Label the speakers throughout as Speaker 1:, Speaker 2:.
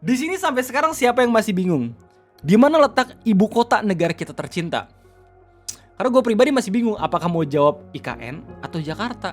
Speaker 1: Di sini sampai sekarang siapa yang masih bingung? Di mana letak ibu kota negara kita tercinta? Karena gue pribadi masih bingung apakah mau jawab IKN atau Jakarta.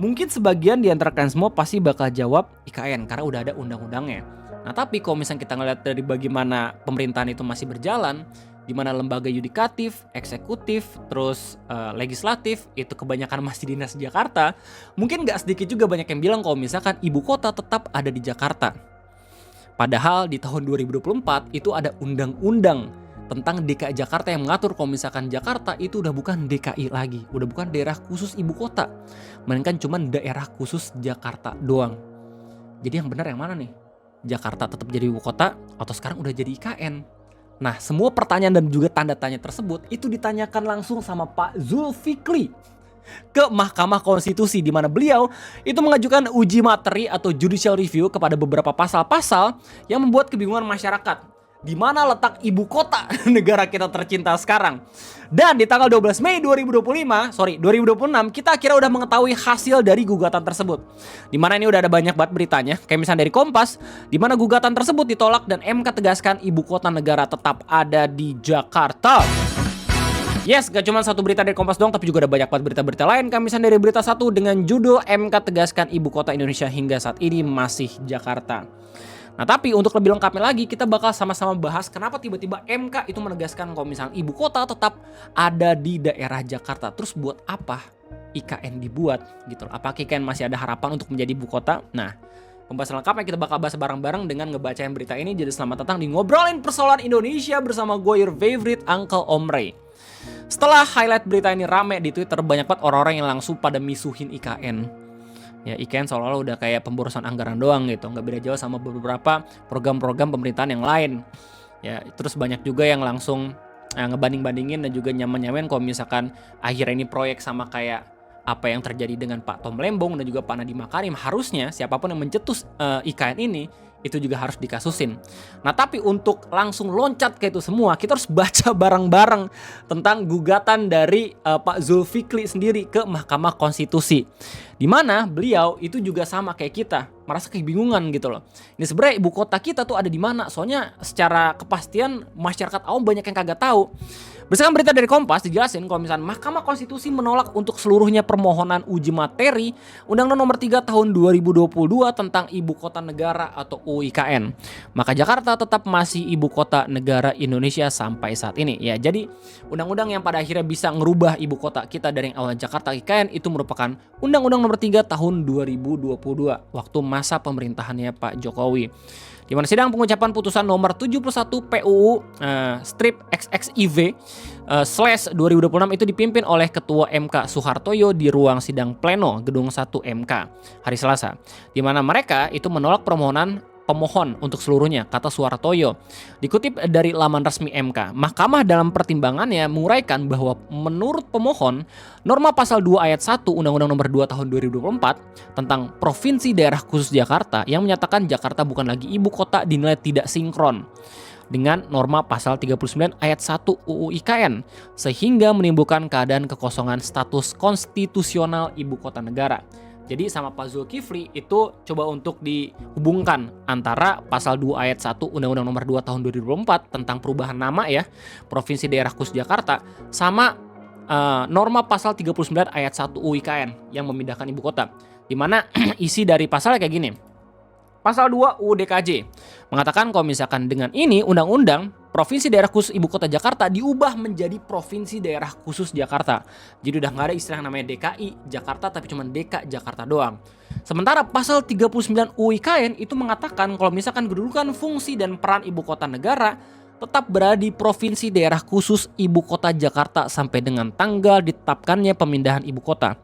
Speaker 1: Mungkin sebagian di antara kalian semua pasti bakal jawab IKN karena udah ada undang-undangnya. Nah tapi kalau misalnya kita ngeliat dari bagaimana pemerintahan itu masih berjalan, di mana lembaga yudikatif, eksekutif, terus legislatif itu kebanyakan masih dinas Jakarta, mungkin gak sedikit juga banyak yang bilang kalau misalkan ibu kota tetap ada di Jakarta. Padahal di tahun 2024 itu ada undang-undang tentang DKI Jakarta yang mengatur kalau misalkan Jakarta itu udah bukan DKI lagi, udah bukan daerah khusus ibu kota, melainkan cuma daerah khusus Jakarta doang. Jadi yang benar yang mana nih? Jakarta tetap jadi ibu kota atau sekarang udah jadi IKN? Nah, semua pertanyaan dan juga tanda tanya tersebut itu ditanyakan langsung sama Pak Zulfikly ke Mahkamah Konstitusi, di mana beliau itu mengajukan uji materi atau judicial review kepada beberapa pasal-pasal yang membuat kebingungan masyarakat. Di mana letak ibu kota negara kita tercinta sekarang? Dan di tanggal 12 Mei 2026 kita akhirnya udah mengetahui hasil dari gugatan tersebut. Di mana ini udah ada banyak banget beritanya, kayak misalnya dari Kompas, di mana gugatan tersebut ditolak dan MK tegaskan ibu kota negara tetap ada di Jakarta. Yes, gak cuma satu berita dari Kompas doang, tapi juga ada banyak banget berita-berita lain. Kami misalnya dari berita satu dengan judul MK tegaskan ibu kota Indonesia hingga saat ini masih Jakarta. Nah tapi untuk lebih lengkapnya lagi, kita bakal sama-sama bahas kenapa tiba-tiba MK itu menegaskan kalau misalnya ibu kota tetap ada di daerah Jakarta. Terus buat apa IKN dibuat gitu loh? Apakah IKN masih ada harapan untuk menjadi ibu kota? Nah, pembahasan lengkapnya kita bakal bahas bareng-bareng dengan ngebacain berita ini. Jadi selamat datang di Ngobrolin Persoalan Indonesia bersama gue, your favorite Uncle Om Ray. Setelah highlight berita ini rame di Twitter, banyak banget orang-orang yang langsung pada misuhin IKN. Ya, IKN seolah-olah udah kayak pemborosan anggaran doang gitu, nggak beda jauh sama beberapa program-program pemerintahan yang lain. Ya, terus banyak juga yang langsung ngebanding-bandingin dan juga nyaman-nyamain kalau misalkan akhirnya ini proyek sama kayak apa yang terjadi dengan Pak Tom Lembong dan juga Pak Nadiem Makarim. Harusnya siapapun yang mencetus IKN ini itu juga harus dikasusin. Nah tapi untuk langsung loncat ke itu semua, kita harus baca bareng-bareng tentang gugatan dari Pak Zulfikly sendiri ke Mahkamah Konstitusi, di mana beliau itu juga sama kayak kita, merasa kebingungan gitu loh. Ini sebenarnya ibu kota kita tuh ada di mana? Soalnya secara kepastian masyarakat awam banyak yang kagak tahu. Berdasarkan berita dari Kompas dijelasin kalau misalnya Mahkamah Konstitusi menolak untuk seluruhnya permohonan uji materi Undang-Undang Nomor 3 Tahun 2022 tentang Ibu Kota Negara atau UIKN. Maka Jakarta tetap masih ibu kota negara Indonesia sampai saat ini. Ya, jadi undang-undang yang pada akhirnya bisa ngerubah ibu kota kita dari yang awal Jakarta IKN itu merupakan Undang-Undang Nomor 3 Tahun 2022 waktu masa pemerintahannya Pak Jokowi. Di mana sidang pengucapan putusan nomor 71 PUU strip XXIV /2026 itu dipimpin oleh Ketua MK Soehartoyo di ruang sidang pleno Gedung 1 MK hari Selasa, di mana mereka itu menolak permohonan pemohon untuk seluruhnya, kata Soehartoyo. Dikutip dari laman resmi MK, Mahkamah dalam pertimbangannya menguraikan bahwa menurut pemohon, norma pasal 2 ayat 1 Undang-Undang Nomor 2 Tahun 2024 tentang Provinsi Daerah Khusus Jakarta yang menyatakan Jakarta bukan lagi ibu kota dinilai tidak sinkron dengan norma pasal 39 ayat 1 UU IKN, sehingga menimbulkan keadaan kekosongan status konstitusional ibu kota negara. Jadi sama Pak Zulkifli itu coba untuk dihubungkan antara pasal 2 ayat 1 Undang-Undang Nomor 2 Tahun 2024 tentang perubahan nama ya, Provinsi Daerah Khusus Jakarta, sama norma pasal 39 ayat 1 UIKN yang memindahkan ibu kota. Di mana isi dari pasalnya kayak gini. Pasal 2 UU DKJ mengatakan kalau misalkan dengan ini undang-undang Provinsi Daerah Khusus Ibu Kota Jakarta diubah menjadi Provinsi Daerah Khusus Jakarta. Jadi udah gak ada istilah namanya DKI Jakarta, tapi cuma DK Jakarta doang. Sementara pasal 39 UIKN itu mengatakan kalau misalkan kedudukan, fungsi, dan peran ibu kota negara tetap berada di Provinsi Daerah Khusus Ibu Kota Jakarta sampai dengan tanggal ditetapkannya pemindahan ibu kota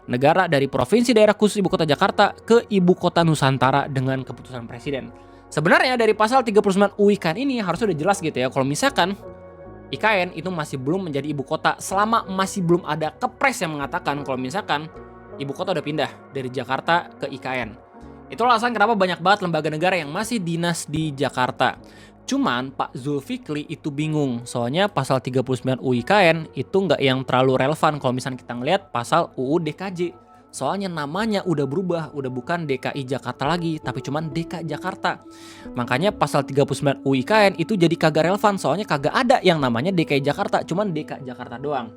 Speaker 1: negara dari Provinsi Daerah Khusus Ibu Kota Jakarta ke Ibu Kota Nusantara dengan keputusan Presiden. Sebenarnya dari pasal 39 UIKN ini harusnya udah jelas gitu ya, kalau misalkan IKN itu masih belum menjadi ibu kota selama masih belum ada kepres yang mengatakan kalau misalkan ibu kota udah pindah dari Jakarta ke IKN. Itu alasan kenapa banyak banget lembaga negara yang masih dinas di Jakarta. Cuman Pak Zulfikly itu bingung, soalnya pasal 39 UIKN itu nggak yang terlalu relevan kalau misalnya kita ngelihat pasal UU DKJ. Soalnya namanya udah berubah, udah bukan DKI Jakarta lagi, tapi cuman DK Jakarta. Makanya pasal 39 UU IKN itu jadi kagak relevan, soalnya kagak ada yang namanya DKI Jakarta, cuman DK Jakarta doang.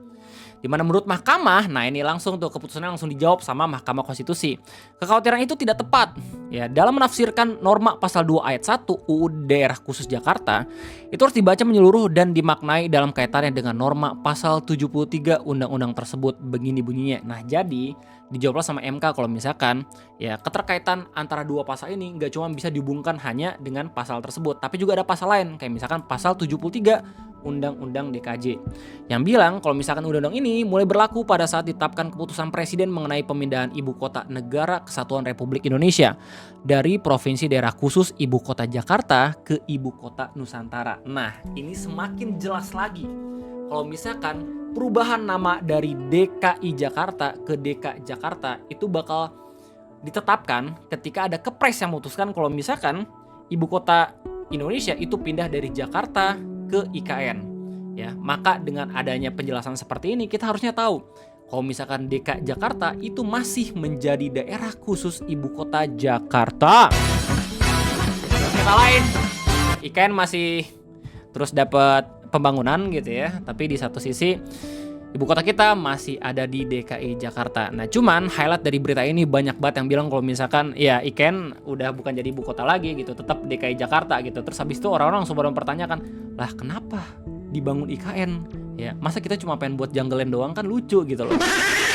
Speaker 1: Dimana menurut mahkamah, nah ini langsung tuh keputusannya langsung dijawab sama Mahkamah Konstitusi. Kekhawatiran itu tidak tepat. Ya, dalam menafsirkan norma pasal 2 ayat 1 UU Daerah Khusus Jakarta, itu harus dibaca menyeluruh dan dimaknai dalam kaitannya dengan norma pasal 73 undang-undang tersebut. Begini bunyinya. Nah, jadi dijawablah sama MK kalau misalkan ya keterkaitan antara dua pasal ini nggak cuma bisa dihubungkan hanya dengan pasal tersebut, tapi juga ada pasal lain kayak misalkan pasal 73 Undang-Undang DKJ yang bilang kalau misalkan undang-undang ini mulai berlaku pada saat ditetapkan keputusan presiden mengenai pemindahan ibu kota negara Kesatuan Republik Indonesia dari Provinsi Daerah Khusus Ibu Kota Jakarta ke Ibu Kota Nusantara. Nah, ini semakin jelas lagi kalau misalkan perubahan nama dari DKI Jakarta ke DK Jakarta itu bakal ditetapkan ketika ada kepres yang memutuskan kalau misalkan ibu kota Indonesia itu pindah dari Jakarta ke IKN. Ya, maka dengan adanya penjelasan seperti ini kita harusnya tahu kalau misalkan DK Jakarta itu masih menjadi daerah khusus ibu kota Jakarta. Kata lain, IKN masih terus dapat pembangunan gitu ya, tapi di satu sisi ibu kota kita masih ada di DKI Jakarta. Nah, cuman highlight dari berita ini banyak banget yang bilang kalau misalkan ya IKN udah bukan jadi ibu kota lagi gitu, tetap DKI Jakarta gitu. Terus habis itu orang-orang langsung pada mempertanyakan, lah kenapa dibangun IKN? Ya, masa kita cuma pengen buat jungleland doang, kan lucu gitu loh.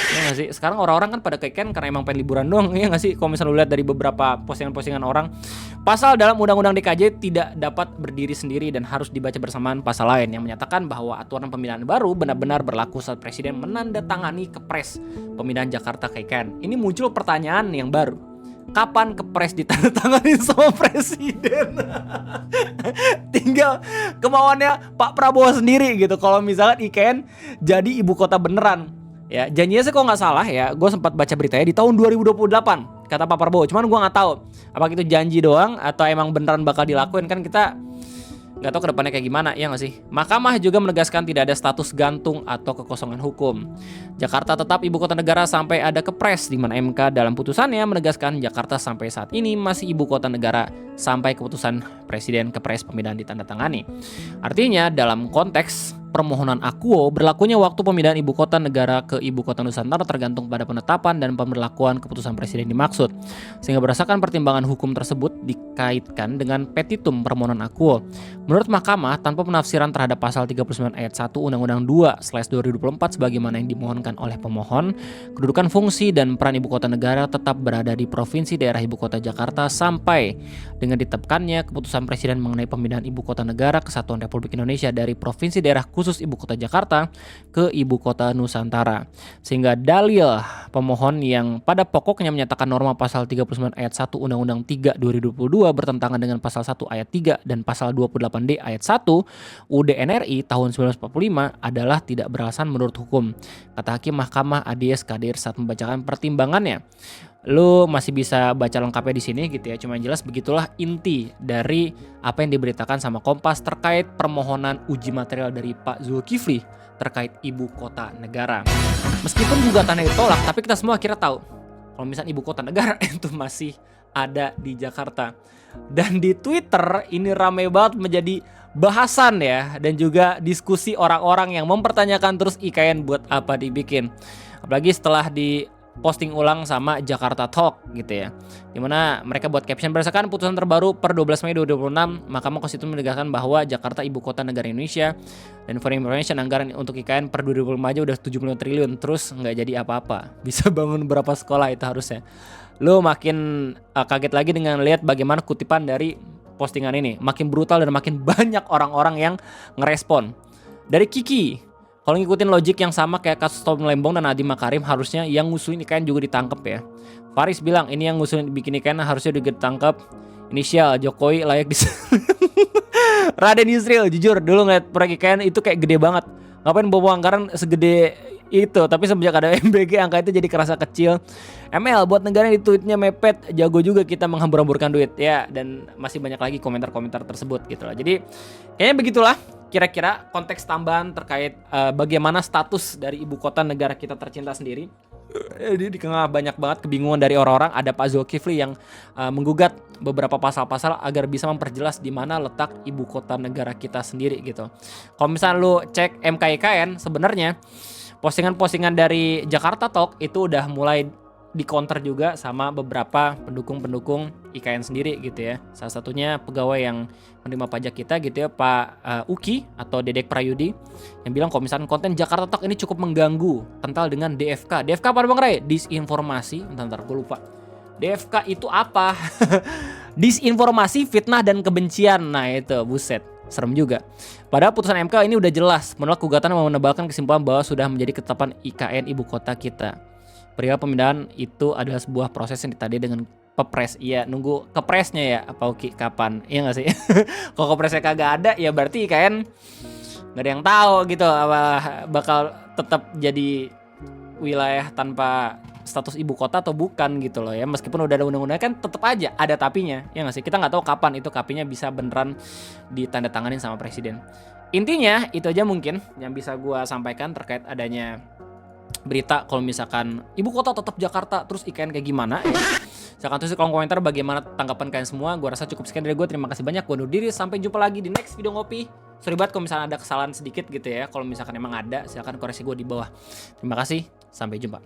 Speaker 1: Ya nggak sih? Sekarang orang-orang kan pada ke IKN karena emang pengen liburan doang, ya nggak sih? Kalau misalnya lu lihat dari beberapa postingan-postingan orang, pasal dalam Undang-Undang DKJ tidak dapat berdiri sendiri dan harus dibaca bersamaan pasal lain yang menyatakan bahwa aturan pemindahan baru benar-benar berlaku saat Presiden menandatangani Kepres pemindahan Jakarta ke IKN. Ini muncul pertanyaan yang baru. Kapan Kepres ditandatangani sama Presiden? Tinggal kemauannya Pak Prabowo sendiri gitu. Kalau misalkan IKN jadi ibu kota beneran. Ya, janjinya sih kalau nggak salah ya, gue sempat baca beritanya di tahun 2028 kata Pak Prabowo. Cuman gue nggak tahu apakah itu janji doang atau emang beneran bakal dilakuin, kan kita nggak tahu kedepannya kayak gimana, ya nggak sih? Mahkamah juga menegaskan tidak ada status gantung atau kekosongan hukum. Jakarta tetap ibu kota negara sampai ada Kepres, di mana MK dalam putusannya menegaskan Jakarta sampai saat ini masih ibu kota negara sampai keputusan Presiden Kepres pemindahan ditandatangani. Artinya dalam konteks permohonan akuo, berlakunya waktu pemindahan ibu kota negara ke ibu kota Nusantara tergantung pada penetapan dan pemberlakuan keputusan presiden dimaksud. Sehingga berdasarkan pertimbangan hukum tersebut dikaitkan dengan petitum permohonan akuo. Menurut mahkamah, tanpa penafsiran terhadap pasal 39 ayat 1 Undang-Undang 2/2024 sebagaimana yang dimohonkan oleh pemohon, kedudukan fungsi dan peran ibu kota negara tetap berada di provinsi daerah ibu kota Jakarta sampai dengan ditetapkannya keputusan presiden mengenai pemindahan ibu kota negara Kesatuan Republik Indonesia dari provinsi daerah khusus ibu kota Jakarta ke ibu kota Nusantara. Sehingga dalil pemohon yang pada pokoknya menyatakan norma pasal 39 ayat 1 Undang-Undang 3 2022 bertentangan dengan pasal 1 ayat 3 dan pasal 28D ayat 1 UUD NRI tahun 1945 adalah tidak beralasan menurut hukum, kata Hakim Mahkamah Adies Kadir saat membacakan pertimbangannya. Lu masih bisa baca lengkapnya di sini gitu ya. Cuma yang jelas begitulah inti dari apa yang diberitakan sama Kompas terkait permohonan uji material dari Pak Zulkifli terkait ibu kota negara. Meskipun gugatannya ditolak, tapi kita semua akhirnya tahu kalau misalnya ibu kota negara itu masih ada di Jakarta. Dan di Twitter ini ramai banget menjadi bahasan ya, dan juga diskusi orang-orang yang mempertanyakan terus IKN buat apa dibikin. Apalagi setelah di posting ulang sama Jakarta Talk gitu ya, dimana mereka buat caption berdasarkan putusan terbaru per 12 Mei 2026 Mahkamah Konstitusi menegaskan bahwa Jakarta ibu kota negara Indonesia, dan for information anggaran untuk IKN per 2025 aja udah 75 triliun, terus nggak jadi apa-apa. Bisa bangun berapa sekolah itu harusnya. Lo makin kaget lagi dengan lihat bagaimana kutipan dari postingan ini, makin brutal dan makin banyak orang-orang yang ngerespon. Dari Kiki, kalau ngikutin logik yang sama kayak kasus Tom Lembong dan Nadiem Makarim, harusnya yang ngusulin IKN juga ditangkap ya. Faris bilang ini yang ngusulin bikin IKN harusnya juga ditangkap. Inisial Jokowi layak di Raden Yusril, jujur dulu ngeliat proyek IKN itu kayak gede banget. Ngapain bawa anggaran segede itu, tapi semenjak ada MBG angka itu jadi kerasa kecil. ML buat negara di tweetnya mepet, jago juga kita menghambur-hamburkan duit ya, dan masih banyak lagi komentar-komentar tersebut gitu lah. Jadi kayaknya begitulah kira-kira konteks tambahan terkait bagaimana status dari ibu kota negara kita tercinta sendiri. Di tengah banyak banget kebingungan dari orang-orang, ada Pak Zulkifli yang menggugat beberapa pasal-pasal agar bisa memperjelas di mana letak ibu kota negara kita sendiri gitu. Kalau misalnya lu cek MKIKN, sebenarnya postingan-postingan dari Jakarta Talk itu udah mulai di counter juga sama beberapa pendukung-pendukung IKN sendiri gitu ya. Salah satunya pegawai yang menerima pajak kita gitu ya, Pak Uki atau Dedek Prayudi, yang bilang kalau misalkan konten Jakarta Talk ini cukup mengganggu, kental dengan DFK. DFK apa Bang Ray? Disinformasi. Bentar gue lupa. DFK itu apa? Disinformasi, fitnah dan kebencian. Nah itu, buset. Serem juga. Padahal putusan MK ini udah jelas menolak gugatan yang menebalkan kesimpulan bahwa sudah menjadi ketetapan IKN ibu kota kita. Perihal pemindahan itu adalah sebuah proses yang ditandai dengan Pepres. Iya, nunggu kepresnya ya, apa Uki kapan? Iya nggak sih? Kalau kepresnya kagak ada, ya berarti IKN nggak ada yang tahu gitu apa bakal tetap jadi wilayah tanpa status ibu kota atau bukan gitu loh ya. Meskipun udah ada undang-undang kan tetap aja ada tapinya. Ya nggak sih? Kita nggak tahu kapan itu tapinya bisa beneran ditandatanganin sama presiden. Intinya itu aja mungkin yang bisa gua sampaikan terkait adanya berita kalau misalkan ibu kota tetap Jakarta terus IKN kayak gimana ya. Silahkan tulis di kolom komentar bagaimana tanggapan kalian semua. Gue rasa cukup sekian dari gue. Terima kasih banyak. Gue undur diri. Sampai jumpa lagi di next video ngopi. Sorry banget kalau misalkan ada kesalahan sedikit gitu ya. Kalau misalkan emang ada, silahkan koreksi gue di bawah. Terima kasih. Sampai jumpa.